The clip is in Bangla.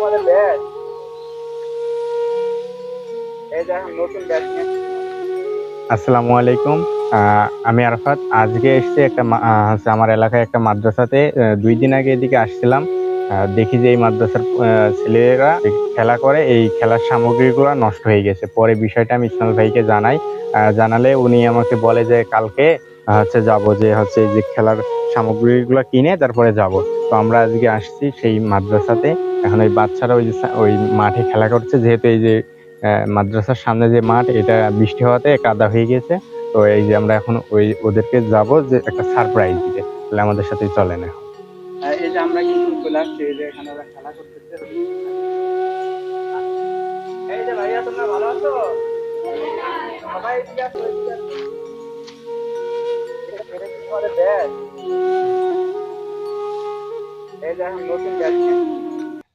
তোমাদের ব্যাচ, এই যে এখন নতুন ব্যাচ নিয়ে। আসসালামু আলাইকুম। আমি আরাফাত। আজকে এসেছি একটা হচ্ছে আমার এলাকায় একটা মাদ্রাসাতে। 2 দিন আগে এদিকে আসছিলাম। দেখি যে এই মাদ্রাসার ছেলেরা খেলা করে, এই খেলার সামগ্রীগুলো নষ্ট হয়ে গেছে। পরে বিষয়টা আমি ইসমাইল ভাইকে জানাই। জানালে উনি আমাকে বলে যে কালকে হচ্ছে যাব, যে হচ্ছে এই যে খেলার সামগ্রীগুলো কিনে তারপরে যাব। তো আমরা আজকে আসছি সেই মাদ্রাসাতে। এখন ওই বাচ্চারা ওই যে ওই মাঠে খেলা করছে, যেহেতু এই যে মাদ্রাসার সামনে যে মাঠ, এটা বৃষ্টি হওয়াতে কাদা হয়ে গেছে। তো এই যে আমরা এখন ওদেরকে যাব যে একটা সারপ্রাইজ দিতে। তাহলে আমাদের সাথে চলেন এখন। এই যে আমরা কিন্তু চলে আসছি, এই যে এখানে ওরা খেলা করতেছে। এই যে ভাইয়া, তোমরা ভালো আছো? সবাই এদিকে আসো, এদিকে আসো। এটা কি তোমাদের ব্যাচ? এই যে এখন নতুন ব্যাচ নিয়ে।